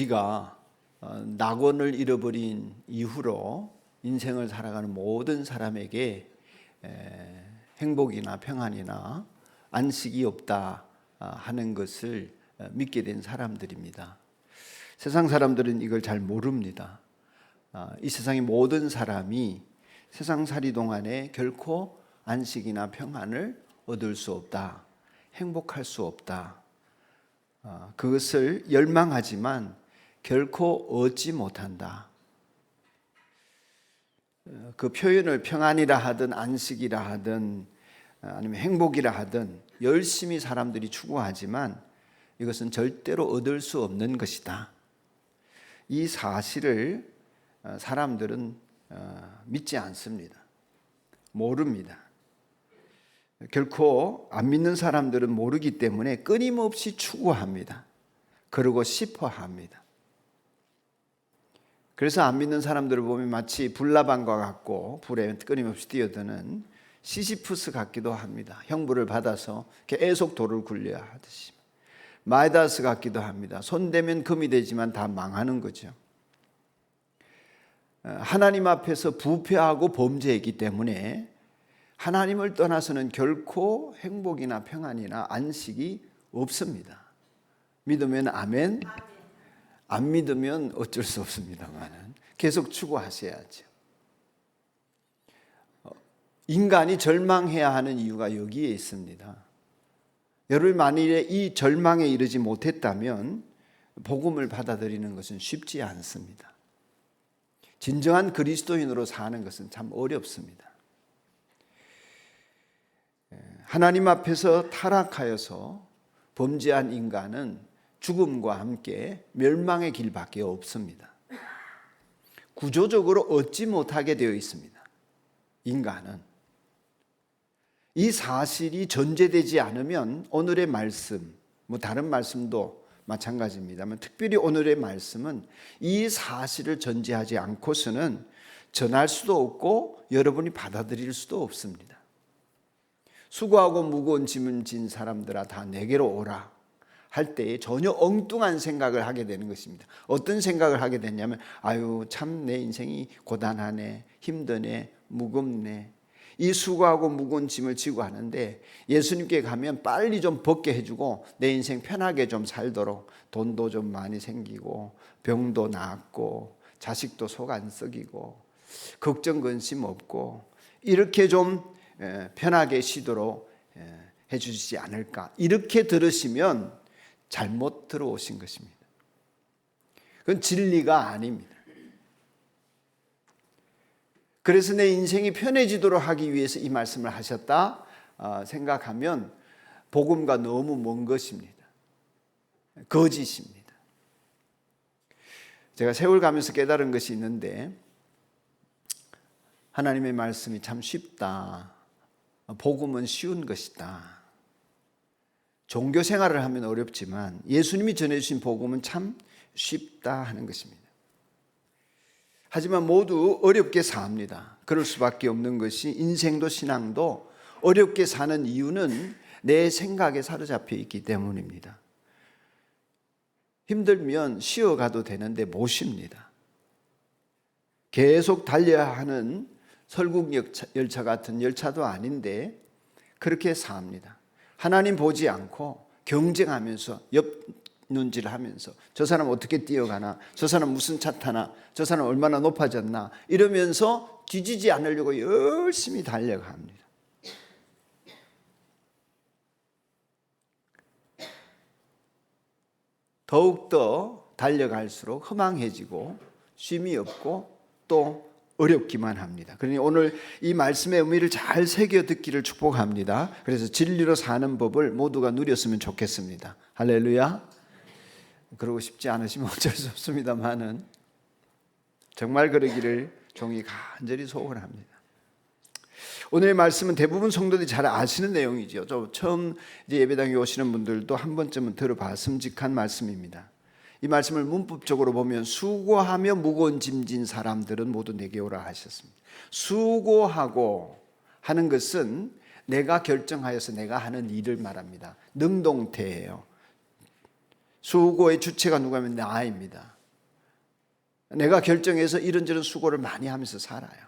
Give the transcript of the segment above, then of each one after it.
우리가 낙원을 잃어버린 이후로 인생을 살아가는 모든 사람에게 행복이나 평안이나 안식이 없다 하는 것을 믿게 된 사람들입니다. 세상 사람들은 이걸 잘 모릅니다. 이 세상의 모든 사람이 세상살이 동안에 결코 안식이나 평안을 얻을 수 없다, 행복할 수 없다, 그것을 열망하지만 결코 얻지 못한다. 그 표현을 평안이라 하든 안식이라 하든 아니면 행복이라 하든 열심히 사람들이 추구하지만 이것은 절대로 얻을 수 없는 것이다. 이 사실을 사람들은 믿지 않습니다. 모릅니다. 결코 안 믿는 사람들은 모르기 때문에 끊임없이 추구합니다. 그러고 싶어 합니다. 그래서 안 믿는 사람들을 보면 마치 불나방과 같고 불에 끊임없이 뛰어드는 시시프스 같기도 합니다. 형벌을 받아서 계속 돌을 굴려야 하듯이. 마이다스 같기도 합니다. 손대면 금이 되지만 다 망하는 거죠. 하나님 앞에서 부패하고 범죄했기 때문에 하나님을 떠나서는 결코 행복이나 평안이나 안식이 없습니다. 믿으면 아멘, 안 믿으면 어쩔 수 없습니다만 계속 추구하셔야죠. 인간이 절망해야 하는 이유가 여기에 있습니다. 여러분 만일에 이 절망에 이르지 못했다면 복음을 받아들이는 것은 쉽지 않습니다. 진정한 그리스도인으로 사는 것은 참 어렵습니다. 하나님 앞에서 타락하여서 범죄한 인간은 죽음과 함께 멸망의 길밖에 없습니다. 구조적으로 얻지 못하게 되어 있습니다. 인간은. 이 사실이 전제되지 않으면 오늘의 말씀, 다른 말씀도 마찬가지입니다만 특별히 오늘의 말씀은 이 사실을 전제하지 않고서는 전할 수도 없고 여러분이 받아들일 수도 없습니다. 수고하고 무거운 짐을 진 사람들아 다 내게로 오라 할 때에 전혀 엉뚱한 생각을 하게 되는 것입니다. 어떤 생각을 하게 되냐면 아유 참 내 인생이 고단하네, 힘드네, 무겁네. 이 수고하고 무거운 짐을 지고 하는데 예수님께 가면 빨리 좀 벗게 해주고 내 인생 편하게 좀 살도록 돈도 좀 많이 생기고 병도 낫고 자식도 속 안 썩이고 걱정 근심 없고 이렇게 좀 편하게 쉬도록 해주시지 않을까. 이렇게 들으시면 잘못 들어오신 것입니다. 그건 진리가 아닙니다. 그래서 내 인생이 편해지도록 하기 위해서 이 말씀을 하셨다 생각하면 복음과 너무 먼 것입니다. 거짓입니다. 제가 세월 가면서 깨달은 것이 있는데 하나님의 말씀이 참 쉽다. 복음은 쉬운 것이다. 종교 생활을 하면 어렵지만 예수님이 전해주신 복음은 참 쉽다 하는 것입니다. 하지만 모두 어렵게 삽니다. 그럴 수밖에 없는 것이 인생도 신앙도 어렵게 사는 이유는 내 생각에 사로잡혀 있기 때문입니다. 힘들면 쉬어가도 되는데 못 쉽니다. 계속 달려야 하는 설국 열차 같은 열차도 아닌데 그렇게 삽니다. 하나님 보지 않고 경쟁하면서 옆 눈질 하면서 저 사람 어떻게 뛰어가나, 저 사람 무슨 차 타나, 저 사람 얼마나 높아졌나 이러면서 뒤지지 않으려고 열심히 달려갑니다. 더욱더 달려갈수록 허망해지고 쉼이 없고 또 어렵기만 합니다. 그러니 오늘 이 말씀의 의미를 잘 새겨 듣기를 축복합니다. 그래서 진리로 사는 법을 모두가 누렸으면 좋겠습니다. 할렐루야. 그러고 싶지 않으시면 어쩔 수 없습니다만은 정말 그러기를 종이 간절히 소원합니다. 오늘의 말씀은 대부분 성도들이 잘 아시는 내용이죠. 처음 이제 예배당에 오시는 분들도 한 번쯤은 들어봤음직한 말씀입니다. 이 말씀을 문법적으로 보면 수고하며 무거운 짐 진 사람들은 모두 내게 오라 하셨습니다. 수고하고 하는 것은 내가 결정하여서 내가 하는 일을 말합니다. 능동태예요. 수고의 주체가 누구냐면 나입니다. 내가 결정해서 이런저런 수고를 많이 하면서 살아요.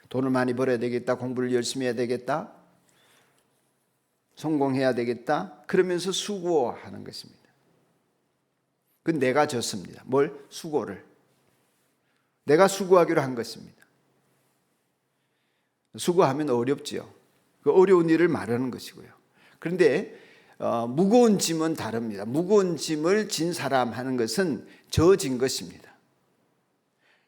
돈을 많이 벌어야 되겠다, 공부를 열심히 해야 되겠다, 성공해야 되겠다, 그러면서 수고하는 것입니다. 그건 내가 졌습니다. 뭘? 수고를. 내가 수고하기로 한 것입니다. 수고하면 어렵지요. 그 어려운 일을 말하는 것이고요. 그런데 무거운 짐은 다릅니다. 무거운 짐을 진 사람 하는 것은 저진 것입니다.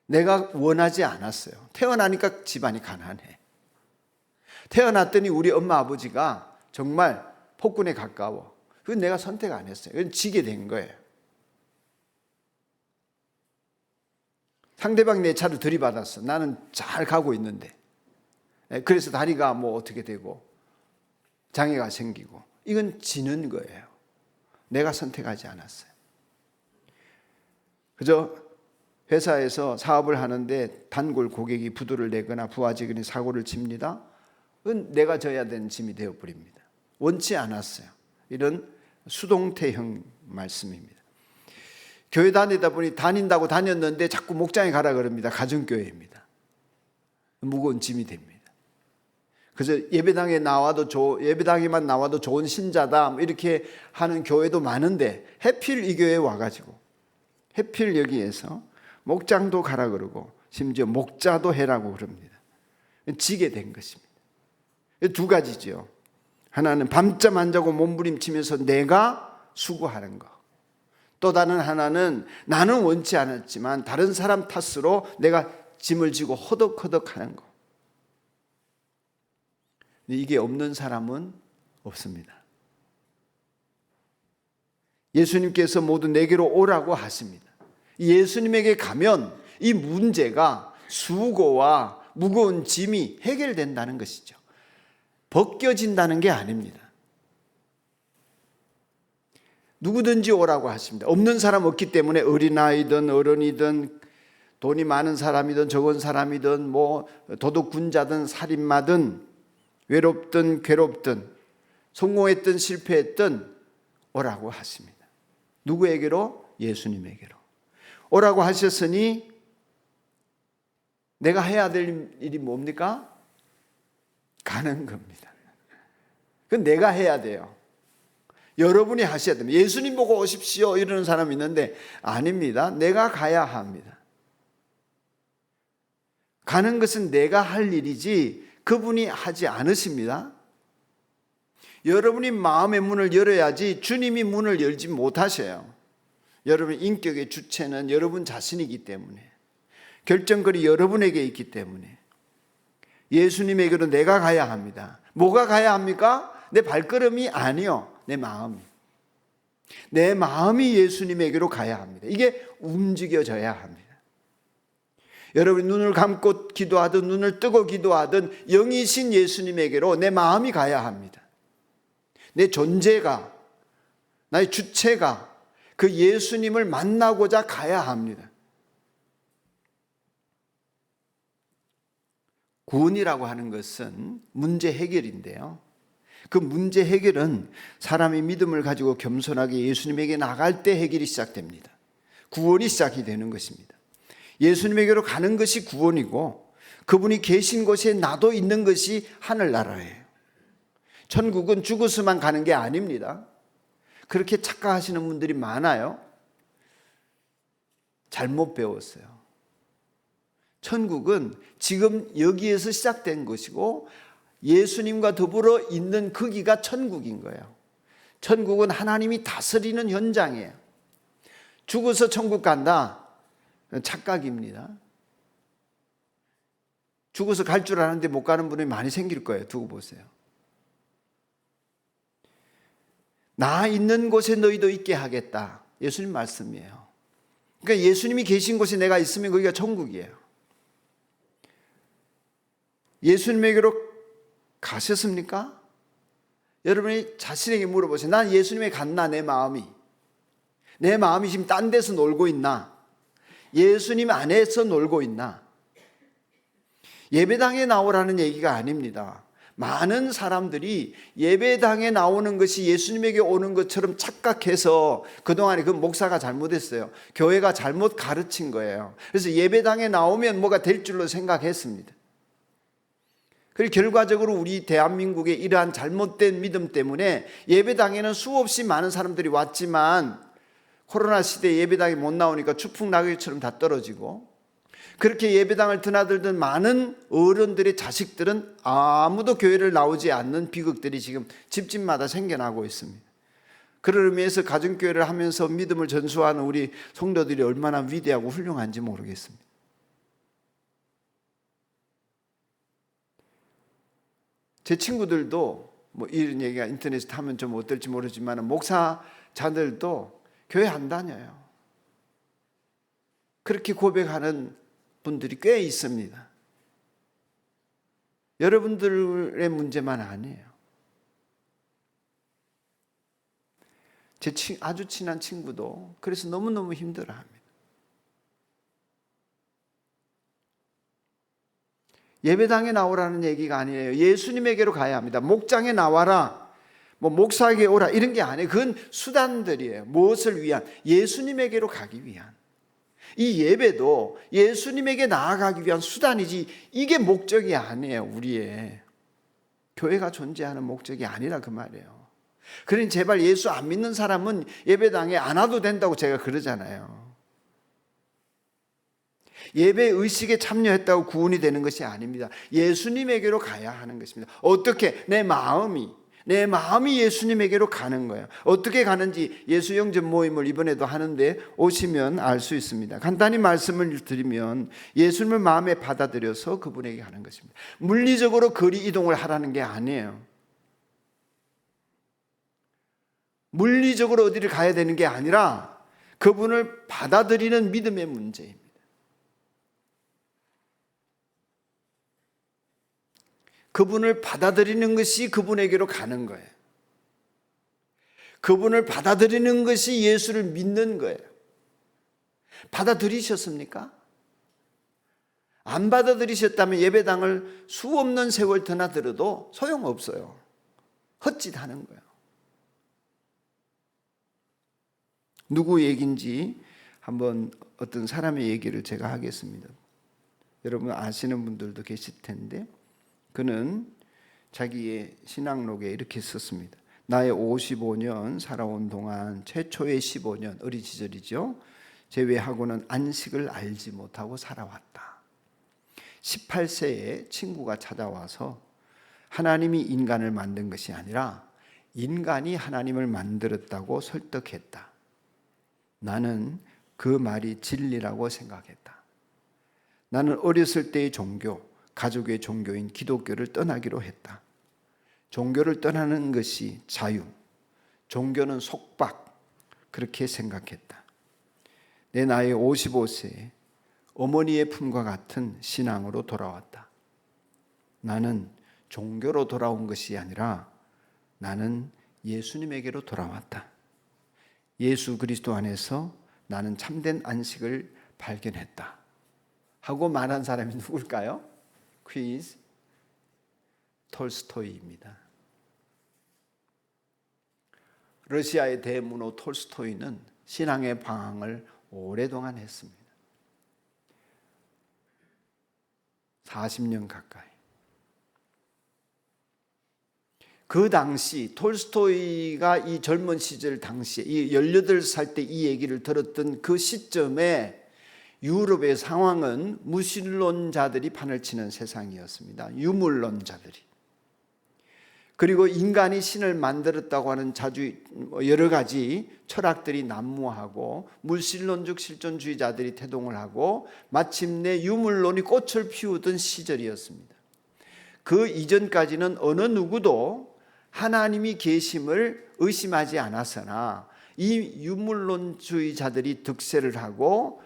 내가 원하지 않았어요. 태어나니까 집안이 가난해. 태어났더니 우리 엄마 아버지가 정말 폭군에 가까워. 그건 내가 선택 안 했어요. 그건 지게 된 거예요. 상대방 내 차를 들이받았어. 나는 잘 가고 있는데. 그래서 다리가 뭐 어떻게 되고 장애가 생기고. 이건 지는 거예요. 내가 선택하지 않았어요. 그저 회사에서 사업을 하는데 단골 고객이 부도를 내거나 부하 직원이 사고를 칩니다. 그건 내가 져야 되는 짐이 되어버립니다. 원치 않았어요. 이런 수동태형 말씀입니다. 교회 다니다 보니 다닌다고 다녔는데 자꾸 목장에 가라 그럽니다. 가정교회입니다. 무거운 짐이 됩니다. 그래서 예배당에만 나와도 좋은 신자다 이렇게 하는 교회도 많은데 해필 이 교회에 와가지고 해필 여기에서 목장도 가라 그러고 심지어 목자도 해라고 그럽니다. 지게 된 것입니다. 두 가지죠. 하나는 밤잠 안 자고 몸부림치면서 내가 수고하는 거. 또 다른 하나는 나는 원치 않았지만 다른 사람 탓으로 내가 짐을 지고 허덕허덕하는 거. 이게 없는 사람은 없습니다. 예수님께서 모두 내게로 오라고 하십니다. 예수님에게 가면 이 문제가 수고와 무거운 짐이 해결된다는 것이죠. 벗겨진다는 게 아닙니다. 누구든지 오라고 하십니다. 없는 사람 없기 때문에 어린아이든 어른이든 돈이 많은 사람이든 적은 사람이든 뭐 도둑군자든 살인마든 외롭든 괴롭든 성공했든 실패했든 오라고 하십니다. 누구에게로? 예수님에게로. 오라고 하셨으니 내가 해야 될 일이 뭡니까? 가는 겁니다. 그건 내가 해야 돼요. 여러분이 하셔야 됩니다. 예수님 보고 오십시오 이러는 사람이 있는데 아닙니다. 내가 가야 합니다. 가는 것은 내가 할 일이지 그분이 하지 않으십니다. 여러분이 마음의 문을 열어야지 주님이 문을 열지 못하셔요. 여러분의 인격의 주체는 여러분 자신이기 때문에 결정권이 여러분에게 있기 때문에 예수님에게로 내가 가야 합니다. 뭐가 가야 합니까? 내 발걸음이 아니요. 내 마음이. 내 마음이 예수님에게로 가야 합니다. 이게 움직여져야 합니다. 여러분이 눈을 감고 기도하든 눈을 뜨고 기도하든 영이신 예수님에게로 내 마음이 가야 합니다. 내 존재가, 나의 주체가 그 예수님을 만나고자 가야 합니다. 구원이라고 하는 것은 문제 해결인데요. 그 문제 해결은 사람이 믿음을 가지고 겸손하게 예수님에게 나갈 때 해결이 시작됩니다. 구원이 시작이 되는 것입니다. 예수님에게로 가는 것이 구원이고 그분이 계신 곳에 나도 있는 것이 하늘나라예요. 천국은 죽어서만 가는 게 아닙니다. 그렇게 착각하시는 분들이 많아요. 잘못 배웠어요. 천국은 지금 여기에서 시작된 것이고 예수님과 더불어 있는 거기가 천국인 거예요. 천국은 하나님이 다스리는 현장이에요. 죽어서 천국 간다? 착각입니다. 죽어서 갈 줄 아는데 못 가는 분이 많이 생길 거예요. 두고 보세요. 나 있는 곳에 너희도 있게 하겠다. 예수님 말씀이에요. 그러니까 예수님이 계신 곳에 내가 있으면 거기가 천국이에요. 예수님에게로 가셨습니까? 여러분이 자신에게 물어보세요. 난 예수님에 갔나 내 마음이? 내 마음이 지금 딴 데서 놀고 있나? 예수님 안에서 놀고 있나? 예배당에 나오라는 얘기가 아닙니다. 많은 사람들이 예배당에 나오는 것이 예수님에게 오는 것처럼 착각해서 그동안에 그 목사가 잘못했어요. 교회가 잘못 가르친 거예요. 그래서 예배당에 나오면 뭐가 될 줄로 생각했습니다. 그리고 결과적으로 우리 대한민국의 이러한 잘못된 믿음 때문에 예배당에는 수없이 많은 사람들이 왔지만 코로나 시대에 예배당에 못 나오니까 추풍낙엽처럼 다 떨어지고, 그렇게 예배당을 드나들던 많은 어른들의 자식들은 아무도 교회를 나오지 않는 비극들이 지금 집집마다 생겨나고 있습니다. 그런 의미에서 가정교회를 하면서 믿음을 전수하는 우리 성도들이 얼마나 위대하고 훌륭한지 모르겠습니다. 제 친구들도 뭐 이런 얘기가 인터넷에 하면 좀 어떨지 모르지만 목사자들도 교회 안 다녀요. 그렇게 고백하는 분들이 꽤 있습니다. 여러분들의 문제만 아니에요. 제 아주 친한 친구도 그래서 너무너무 힘들어합니다. 예배당에 나오라는 얘기가 아니에요. 예수님에게로 가야 합니다. 목장에 나와라, 뭐 목사에게 오라, 이런 게 아니에요. 그건 수단들이에요. 무엇을 위한? 예수님에게로 가기 위한. 이 예배도 예수님에게 나아가기 위한 수단이지 이게 목적이 아니에요. 우리의 교회가 존재하는 목적이 아니라 그 말이에요. 그러니 제발 예수 안 믿는 사람은 예배당에 안 와도 된다고 제가 그러잖아요. 예배 의식에 참여했다고 구원이 되는 것이 아닙니다. 예수님에게로 가야 하는 것입니다. 어떻게? 내 마음이 예수님에게로 가는 거예요. 어떻게 가는지 예수 영접 모임을 이번에도 하는데 오시면 알 수 있습니다. 간단히 말씀을 드리면 예수님을 마음에 받아들여서 그분에게 가는 것입니다. 물리적으로 거리 이동을 하라는 게 아니에요. 물리적으로 어디를 가야 되는 게 아니라 그분을 받아들이는 믿음의 문제입니다. 그분을 받아들이는 것이 그분에게로 가는 거예요. 그분을 받아들이는 것이 예수를 믿는 거예요. 받아들이셨습니까? 안 받아들이셨다면 예배당을 수없는 세월 드나들어도 소용없어요. 헛짓하는 거예요. 누구 얘기인지 한번 어떤 사람의 얘기를 제가 하겠습니다. 여러분 아시는 분들도 계실 텐데, 그는 자기의 신앙록에 이렇게 썼습니다. 나의 55년 살아온 동안 최초의 15년, 어린 시절이죠, 제외하고는 안식을 알지 못하고 살아왔다. 18세에 친구가 찾아와서 하나님이 인간을 만든 것이 아니라 인간이 하나님을 만들었다고 설득했다. 나는 그 말이 진리라고 생각했다. 나는 어렸을 때의 종교, 가족의 종교인 기독교를 떠나기로 했다. 종교를 떠나는 것이 자유, 종교는 속박, 그렇게 생각했다. 내 나이 55세에 어머니의 품과 같은 신앙으로 돌아왔다. 나는 종교로 돌아온 것이 아니라 나는 예수님에게로 돌아왔다. 예수 그리스도 안에서 나는 참된 안식을 발견했다 하고 말한 사람이 누굴까요? 퀴즈 톨스토이입니다. 러시아의 대문호 톨스토이는 신앙의 방황을 오랫동안 했습니다. 40년 가까이. 그 당시 톨스토이가 이 젊은 시절 당시에 이 18살 때 이 얘기를 들었던 그 시점에 유럽의 상황은 무신론자들이 판을 치는 세상이었습니다. 유물론자들이. 그리고 인간이 신을 만들었다고 하는 여러 가지 철학들이 난무하고 물신론적 실존주의자들이 태동을 하고 마침내 유물론이 꽃을 피우던 시절이었습니다. 그 이전까지는 어느 누구도 하나님이 계심을 의심하지 않았으나 이 유물론주의자들이 득세를 하고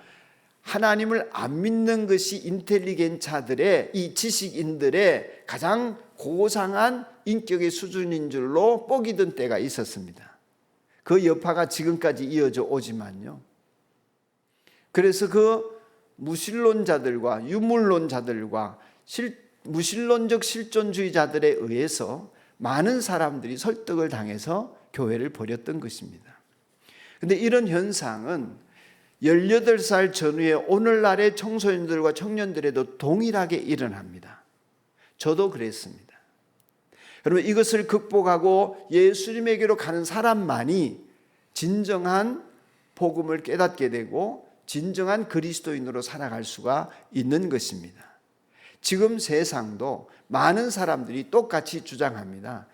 하나님을 안 믿는 것이 인텔리겐차들의, 이 지식인들의 가장 고상한 인격의 수준인 줄로 뽀기던 때가 있었습니다. 그 여파가 지금까지 이어져 오지만요. 그래서 그 무신론자들과 유물론자들과 무신론적 실존주의자들에 의해서 많은 사람들이 설득을 당해서 교회를 버렸던 것입니다. 그런데 이런 현상은 18살 전후의 오늘날의 청소년들과 청년들에도 동일하게 일어납니다. 저도 그랬습니다. 여러분, 이것을 극복하고 예수님에게로 가는 사람만이 진정한 복음을 깨닫게 되고 진정한 그리스도인으로 살아갈 수가 있는 것입니다. 지금 세상도 많은 사람들이 똑같이 주장합니다.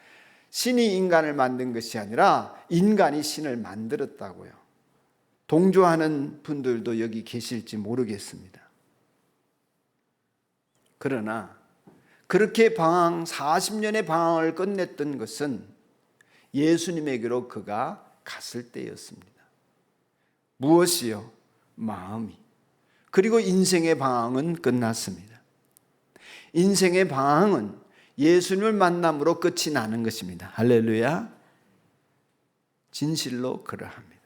신이 인간을 만든 것이 아니라 인간이 신을 만들었다고요. 동조하는 분들도 여기 계실지 모르겠습니다. 그러나 그렇게 40년의 방황을 끝냈던 것은 예수님에게로 그가 갔을 때였습니다. 무엇이요? 마음이. 그리고 인생의 방황은 끝났습니다. 인생의 방황은 예수님을 만남으로 끝이 나는 것입니다. 할렐루야. 진실로 그러합니다.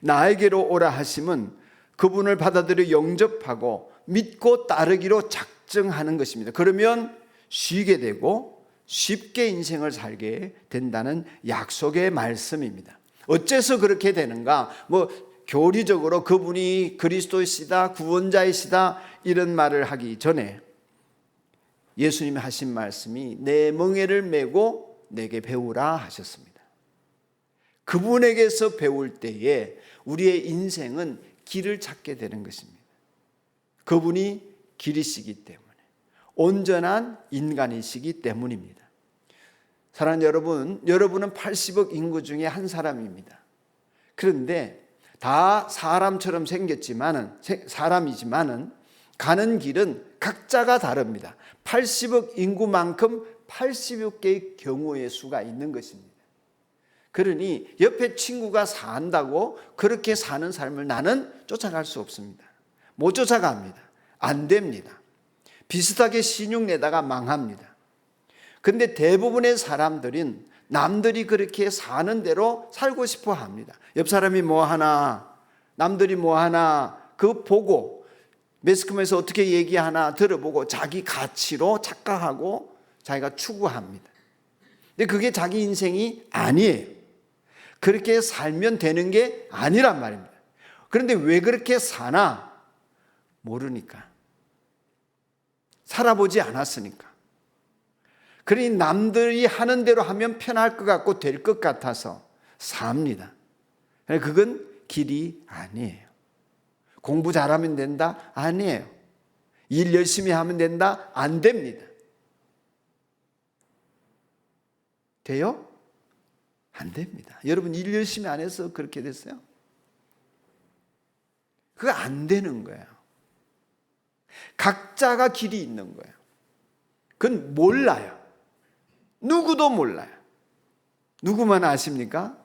나에게로 오라 하심은 그분을 받아들여 영접하고 믿고 따르기로 작정하는 것입니다. 그러면 쉬게 되고 쉽게 인생을 살게 된다는 약속의 말씀입니다. 어째서 그렇게 되는가? 교리적으로 그분이 그리스도이시다, 구원자이시다 이런 말을 하기 전에 예수님이 하신 말씀이 내 멍에를 메고 내게 배우라 하셨습니다. 그분에게서 배울 때에 우리의 인생은 길을 찾게 되는 것입니다. 그분이 길이시기 때문에, 온전한 인간이시기 때문입니다. 사랑하는 여러분, 여러분은 80억 인구 중에 한 사람입니다. 그런데 다 사람처럼 사람이지만은 가는 길은 각자가 다릅니다. 80억 인구만큼 86개의 경우의 수가 있는 것입니다. 그러니 옆에 친구가 산다고 그렇게 사는 삶을 나는 쫓아갈 수 없습니다. 못 쫓아갑니다. 안 됩니다. 비슷하게 신용 내다가 망합니다. 그런데 대부분의 사람들은 남들이 그렇게 사는 대로 살고 싶어 합니다. 옆 사람이 뭐 하나, 남들이 뭐 하나, 그거 보고 매스컴에서 어떻게 얘기하나 들어보고 자기 가치로 착각하고 자기가 추구합니다. 근데 그게 자기 인생이 아니에요. 그렇게 살면 되는 게 아니란 말입니다. 그런데 왜 그렇게 사나? 모르니까. 살아보지 않았으니까. 그러니 남들이 하는 대로 하면 편할 것 같고 될 것 같아서 삽니다. 그건 길이 아니에요. 공부 잘하면 된다? 아니에요. 일 열심히 하면 된다? 안 됩니다. 돼요? 안 됩니다. 여러분 일 열심히 안 해서 그렇게 됐어요? 그거 안 되는 거예요. 각자가 길이 있는 거예요. 그건 몰라요. 누구도 몰라요. 누구만 아십니까?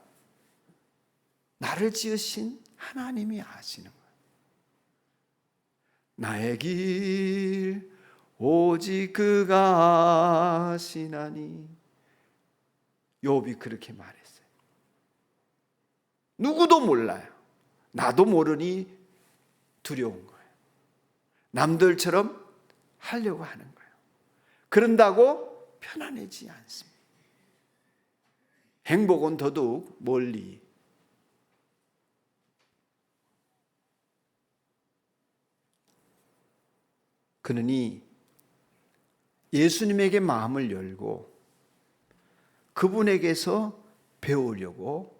나를 지으신 하나님이 아시는 거예요. 나의 길 오직 그가 아시나니. 욥이 그렇게 말했어요. 누구도 몰라요. 나도 모르니 두려운 거예요. 남들처럼 하려고 하는 거예요. 그런다고 편안해지지 않습니다. 행복은 더더욱 멀리. 그러니 예수님에게 마음을 열고 그분에게서 배우려고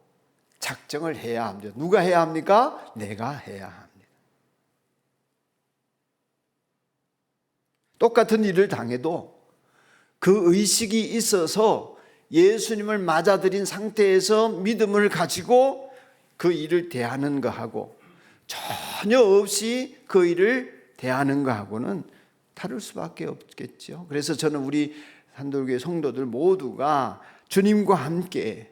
작정을 해야 합니다. 누가 해야 합니까? 내가 해야 합니다. 똑같은 일을 당해도 그 의식이 있어서 예수님을 맞아들인 상태에서 믿음을 가지고 그 일을 대하는 것하고 전혀 없이 그 일을 대하는 것하고는 다를 수밖에 없겠죠. 그래서 저는 우리 산돌교회 성도들 모두가 주님과 함께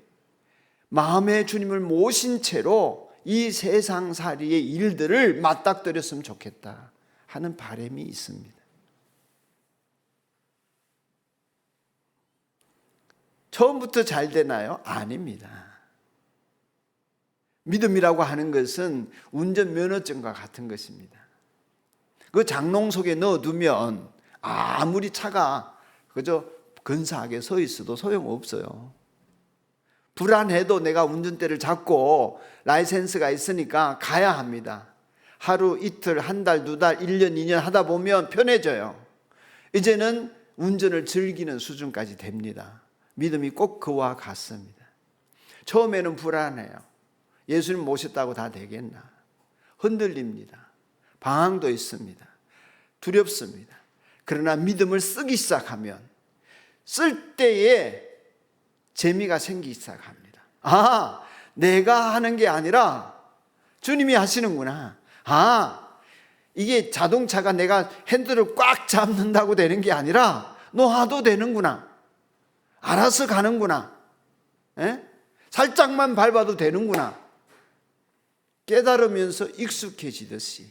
마음에 주님을 모신 채로 이 세상살이의 일들을 맞닥뜨렸으면 좋겠다 하는 바람이 있습니다. 처음부터 잘 되나요? 아닙니다. 믿음이라고 하는 것은 운전면허증과 같은 것입니다. 그 장롱 속에 넣어두면 아무리 차가 그저 근사하게 서 있어도 소용없어요. 불안해도 내가 운전대를 잡고 라이센스가 있으니까 가야 합니다. 하루, 이틀, 한 달, 두 달, 1년, 2년 하다 보면 편해져요. 이제는 운전을 즐기는 수준까지 됩니다. 믿음이 꼭 그와 같습니다. 처음에는 불안해요. 예수님 모셨다고 다 되겠나? 흔들립니다. 방황도 있습니다. 두렵습니다. 그러나 믿음을 쓰기 시작하면 쓸 때에 재미가 생기기 시작합니다. 아, 내가 하는 게 아니라 주님이 하시는구나. 아, 이게 자동차가 내가 핸들을 꽉 잡는다고 되는 게 아니라 놓아도 되는구나. 알아서 가는구나. 에? 살짝만 밟아도 되는구나. 깨달으면서 익숙해지듯이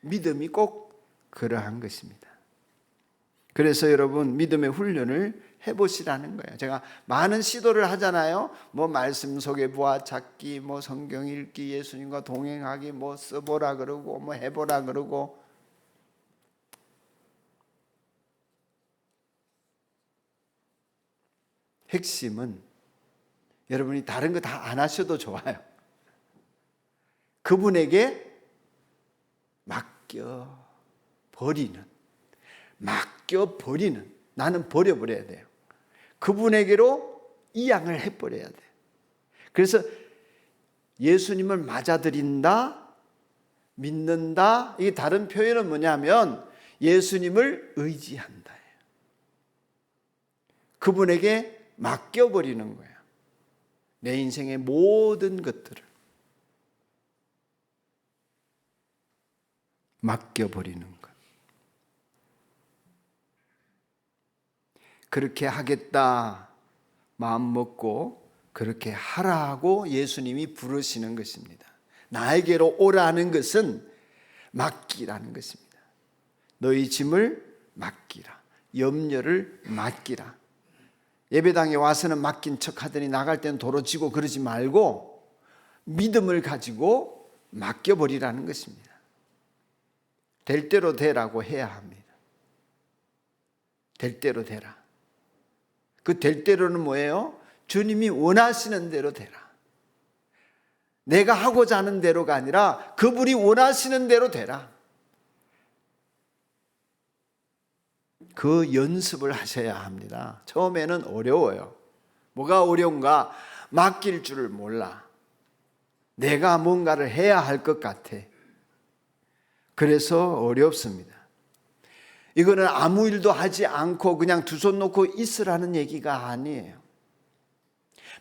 믿음이 꼭 그러한 것입니다. 그래서 여러분 믿음의 훈련을 해보시라는 거예요. 제가 많은 시도를 하잖아요. 뭐 말씀 속에 보아 찾기, 뭐 성경 읽기, 예수님과 동행하기, 뭐 써보라 그러고, 뭐 해보라 그러고. 핵심은 여러분이 다른 거 다 안 하셔도 좋아요. 그분에게 맡겨버리는, 나는 버려버려야 돼요. 그분에게로 이양을 해버려야 돼요. 그래서 예수님을 맞아들인다, 믿는다, 이게 다른 표현은 뭐냐면 예수님을 의지한다. 그분에게 맡겨버리는 거예요. 내 인생의 모든 것들을 맡겨버리는 것. 그렇게 하겠다 마음 먹고 그렇게 하라고 예수님이 부르시는 것입니다. 나에게로 오라는 것은 맡기라는 것입니다. 너희 짐을 맡기라. 염려를 맡기라. 예배당에 와서는 맡긴 척 하더니 나갈 때는 도로지고 그러지 말고 믿음을 가지고 맡겨버리라는 것입니다. 될 대로 되라고 해야 합니다. 될 대로 되라. 그 될 대로는 뭐예요? 주님이 원하시는 대로 되라. 내가 하고자 하는 대로가 아니라 그분이 원하시는 대로 되라. 그 연습을 하셔야 합니다. 처음에는 어려워요. 뭐가 어려운가? 맡길 줄을 몰라. 내가 뭔가를 해야 할 것 같아. 그래서 어렵습니다. 이거는 아무 일도 하지 않고 그냥 두 손 놓고 있으라는 얘기가 아니에요.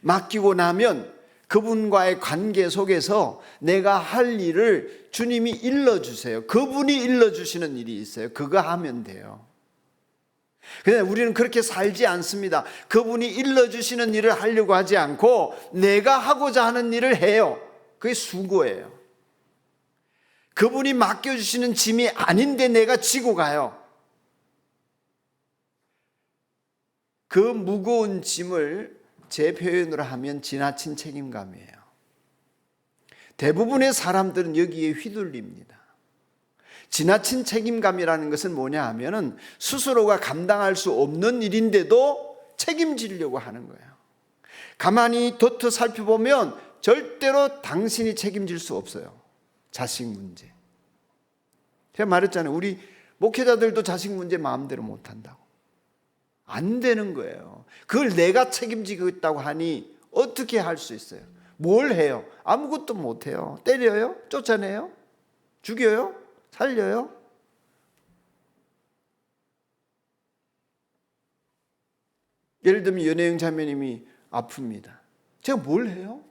맡기고 나면 그분과의 관계 속에서 내가 할 일을 주님이 일러주세요. 그분이 일러주시는 일이 있어요. 그거 하면 돼요. 그런데 우리는 그렇게 살지 않습니다. 그분이 일러주시는 일을 하려고 하지 않고 내가 하고자 하는 일을 해요. 그게 수고예요. 그분이 맡겨주시는 짐이 아닌데 내가 지고 가요. 그 무거운 짐을 제 표현으로 하면 지나친 책임감이에요. 대부분의 사람들은 여기에 휘둘립니다. 지나친 책임감이라는 것은 뭐냐 하면은 스스로가 감당할 수 없는 일인데도 책임지려고 하는 거예요. 가만히 덧 살펴보면 절대로 당신이 책임질 수 없어요. 자식 문제. 제가 말했잖아요. 우리 목회자들도 자식 문제 마음대로 못한다고. 안 되는 거예요. 그걸 내가 책임지겠다고 하니 어떻게 할 수 있어요? 뭘 해요? 아무것도 못해요. 때려요? 쫓아내요? 죽여요? 살려요? 예를 들면 연예영 자매님이 아픕니다. 제가 뭘 해요?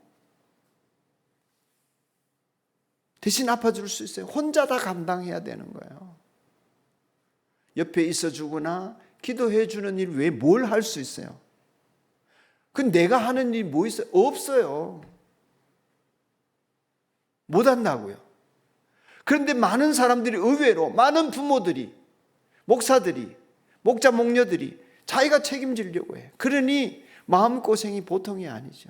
대신 아파줄 수 있어요. 혼자 다 감당해야 되는 거예요. 옆에 있어주거나 기도해 주는 일 외에 뭘 할 수 있어요? 그 내가 하는 일이 뭐 있어요? 없어요. 못한다고요. 그런데 많은 사람들이 의외로 많은 부모들이 목사들이 목자 목녀들이 자기가 책임지려고 해요. 그러니 마음고생이 보통이 아니죠.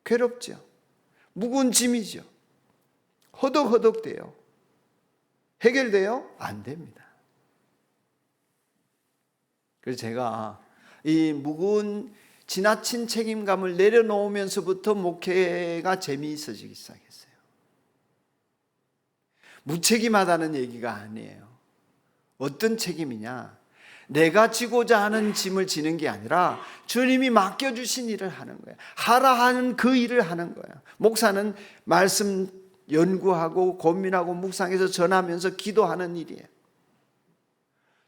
괴롭죠. 무거운 짐이죠. 허덕허덕돼요. 해결돼요? 안 됩니다. 그래서 제가 이 무거운 지나친 책임감을 내려놓으면서부터 목회가 재미있어지기 시작했어요. 무책임하다는 얘기가 아니에요. 어떤 책임이냐? 내가 지고자 하는 짐을 지는 게 아니라 주님이 맡겨주신 일을 하는 거예요. 하라 하는 그 일을 하는 거예요. 목사는 말씀 연구하고 고민하고 묵상해서 전하면서 기도하는 일이에요.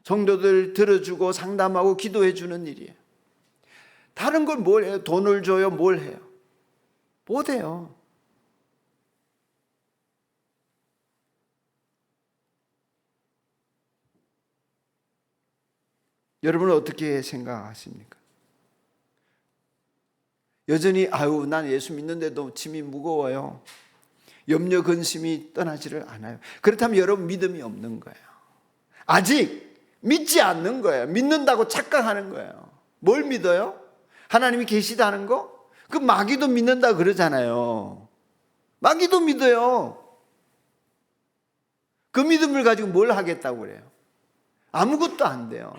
성도들 들어주고 상담하고 기도해 주는 일이에요. 다른 걸 뭘 해요? 돈을 줘요? 뭘 해요? 못 해요. 여러분은 어떻게 생각하십니까? 여전히 난 예수 믿는데도 짐이 무거워요. 염려 근심이 떠나지를 않아요. 그렇다면 여러분 믿음이 없는 거예요. 아직 믿지 않는 거예요. 믿는다고 착각하는 거예요. 뭘 믿어요? 하나님이 계시다는 거? 그 마귀도 믿는다 그러잖아요. 마귀도 믿어요. 그 믿음을 가지고 뭘 하겠다고 그래요? 아무것도 안 돼요.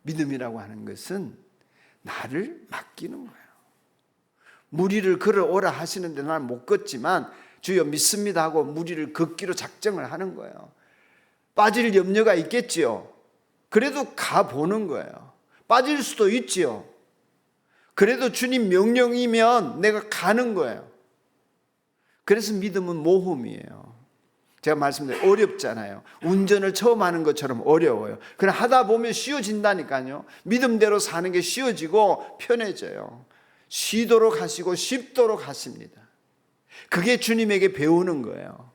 믿음이라고 하는 것은 나를 맡기는 거예요. 무리를 걸어오라 하시는데 나는 못 걷지만 주여 믿습니다 하고 무리를 걷기로 작정을 하는 거예요. 빠질 염려가 있겠지요. 그래도 가보는 거예요. 빠질 수도 있지요. 그래도 주님 명령이면 내가 가는 거예요. 그래서 믿음은 모험이에요. 제가 말씀드린 어렵잖아요. 운전을 처음 하는 것처럼 어려워요. 그냥 하다 보면 쉬워진다니까요. 믿음대로 사는 게 쉬워지고 편해져요. 쉬도록 하시고 쉽도록 하십니다. 그게 주님에게 배우는 거예요.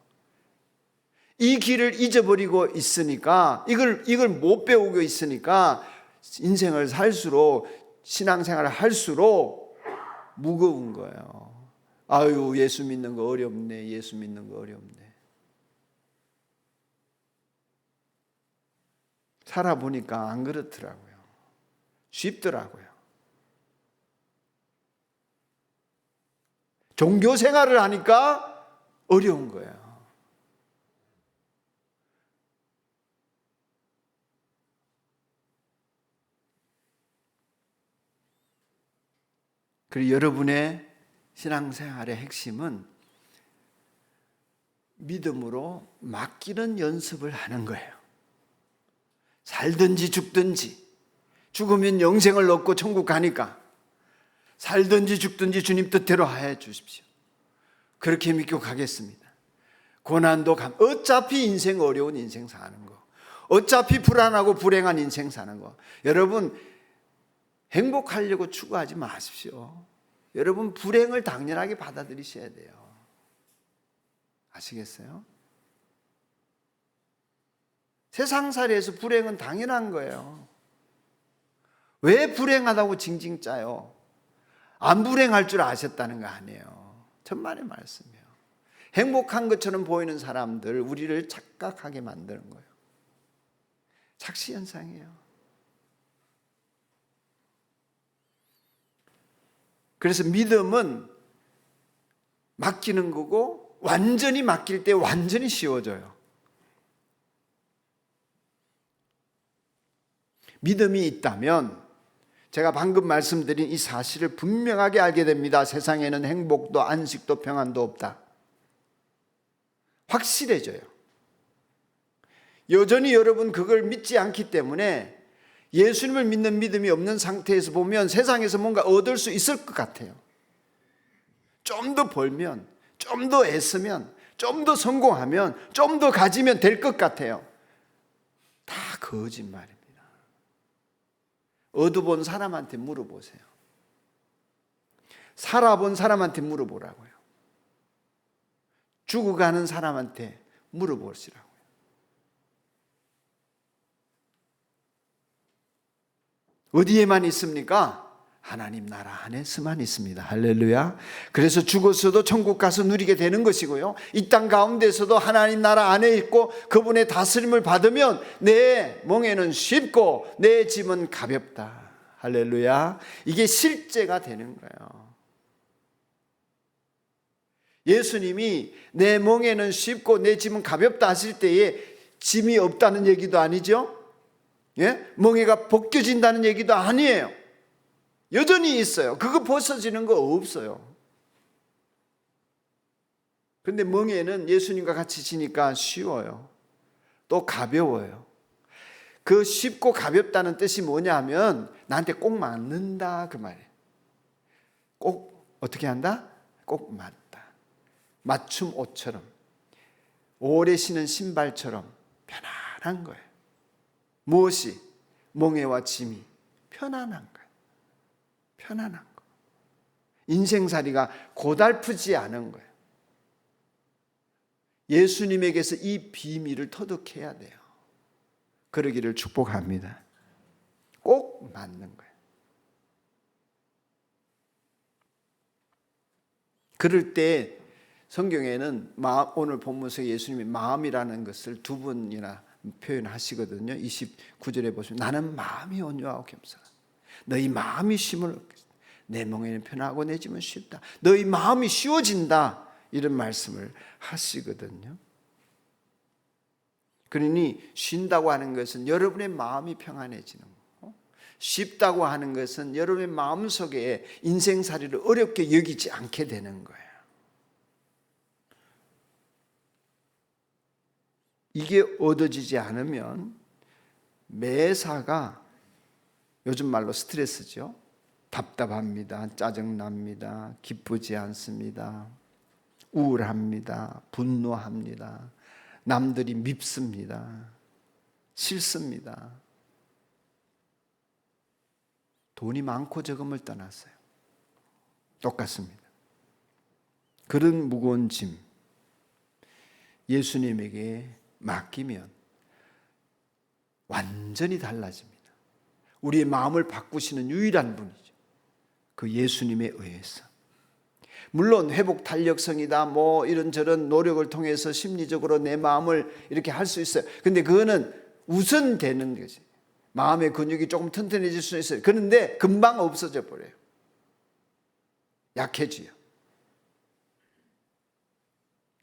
이 길을 잊어버리고 있으니까 이걸 못 배우고 있으니까 인생을 살수록 신앙생활을 할수록 무거운 거예요. 아유 예수 믿는 거 어렵네. 예수 믿는 거 어렵네. 살아보니까 안 그렇더라고요. 쉽더라고요. 종교 생활을 하니까 어려운 거예요. 그리고 여러분의 신앙생활의 핵심은 믿음으로 맡기는 연습을 하는 거예요. 살든지 죽든지, 죽으면 영생을 얻고 천국 가니까 살든지 죽든지 주님 뜻대로 해 주십시오. 그렇게 믿고 가겠습니다. 고난도 어차피 인생 어려운 인생 사는 거, 어차피 불안하고 불행한 인생 사는 거, 여러분 행복하려고 추구하지 마십시오. 여러분 불행을 당연하게 받아들이셔야 돼요. 아시겠어요? 세상살이에서 불행은 당연한 거예요. 왜 불행하다고 징징 짜요? 안 불행할 줄 아셨다는 거 아니에요. 천만의 말씀이에요. 행복한 것처럼 보이는 사람들 우리를 착각하게 만드는 거예요. 착시현상이에요. 그래서 믿음은 맡기는 거고 완전히 맡길 때 완전히 쉬워져요. 믿음이 있다면 제가 방금 말씀드린 이 사실을 분명하게 알게 됩니다. 세상에는 행복도 안식도 평안도 없다. 확실해져요. 여전히 여러분 그걸 믿지 않기 때문에 예수님을 믿는 믿음이 없는 상태에서 보면 세상에서 뭔가 얻을 수 있을 것 같아요. 좀 더 벌면, 좀 더 애쓰면, 좀 더 성공하면, 좀 더 가지면 될 것 같아요. 다 거짓말입니다. 얻어본 사람한테 물어보세요. 살아본 사람한테 물어보라고요. 죽어가는 사람한테 물어보시라고요. 어디에만 있습니까? 하나님 나라 안에서만 있습니다. 할렐루야. 그래서 죽었어도 천국 가서 누리게 되는 것이고요. 이 땅 가운데서도 하나님 나라 안에 있고 그분의 다스림을 받으면 내 멍에는 쉽고 내 짐은 가볍다. 할렐루야. 이게 실제가 되는 거예요. 예수님이 내 멍에는 쉽고 내 짐은 가볍다 하실 때에 짐이 없다는 얘기도 아니죠. 예? 멍에가 벗겨진다는 얘기도 아니에요. 여전히 있어요. 그거 벗어지는 거 없어요. 근데 멍에는 예수님과 같이 지니까 쉬워요. 또 가벼워요. 그 쉽고 가볍다는 뜻이 뭐냐면 나한테 꼭 맞는다 그 말이에요. 꼭 어떻게 한다? 꼭 맞다. 맞춤 옷처럼, 오래 신은 신발처럼 편안한 거예요. 무엇이? 멍에와 짐이 편안한 거예요. 편안한 거. 인생살이가 고달프지 않은 거예요. 예수님에게서 이 비밀을 터득해야 돼요. 그러기를 축복합니다. 꼭 맞는 거예요. 그럴 때 성경에는 오늘 본문에서 예수님이 마음이라는 것을 두 번이나 표현하시거든요. 29절에 보시면 나는 마음이 온유하고 겸손하다. 너희 마음이 쉼을 얻겠다. 내 멍에는 편하고 내 짐은 쉽다. 너희 마음이 쉬워진다. 이런 말씀을 하시거든요. 그러니 쉰다고 하는 것은 여러분의 마음이 평안해지는 거고, 쉽다고 하는 것은 여러분의 마음속에 인생살이를 어렵게 여기지 않게 되는 거예요. 이게 얻어지지 않으면 매사가 요즘 말로 스트레스죠. 답답합니다. 짜증납니다. 기쁘지 않습니다. 우울합니다. 분노합니다. 남들이 밉습니다. 싫습니다. 돈이 많고 적음을 떠났어요. 똑같습니다. 그런 무거운 짐 예수님에게 맡기면 완전히 달라집니다. 우리의 마음을 바꾸시는 유일한 분이죠. 그 예수님에 의해서. 물론 회복 탄력성이다 뭐 이런저런 노력을 통해서 심리적으로 내 마음을 이렇게 할 수 있어요. 근데 그거는 우선되는 거지. 마음의 근육이 조금 튼튼해질 수 있어요. 그런데 금방 없어져 버려요. 약해져요.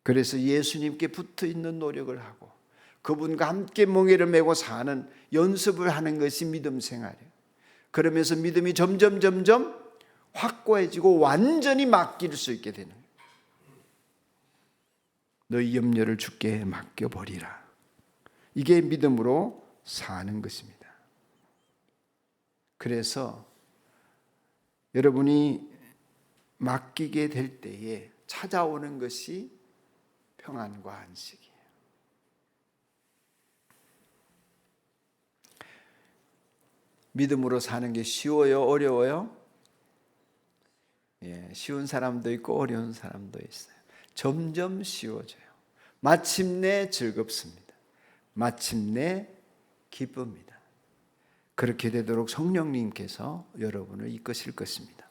그래서 예수님께 붙어 있는 노력을 하고 그분과 함께 멍에를 메고 사는 연습을 하는 것이 믿음 생활이에요. 그러면서 믿음이 점점 확고해지고 완전히 맡길 수 있게 되는 거예요. 너희 염려를 주께 맡겨버리라. 이게 믿음으로 사는 것입니다. 그래서 여러분이 맡기게 될 때에 찾아오는 것이 평안과 안식이에요. 믿음으로 사는 게 쉬워요? 어려워요? 쉬운 사람도 있고 어려운 사람도 있어요. 점점 쉬워져요. 마침내 즐겁습니다. 마침내 기쁩니다. 그렇게 되도록 성령님께서 여러분을 이끄실 것입니다.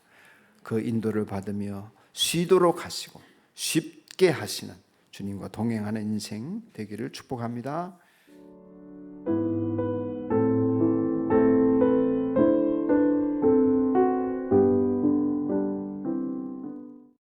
그 인도를 받으며 쉬도록 하시고 쉽게 하시는 주님과 동행하는 인생 되기를 축복합니다.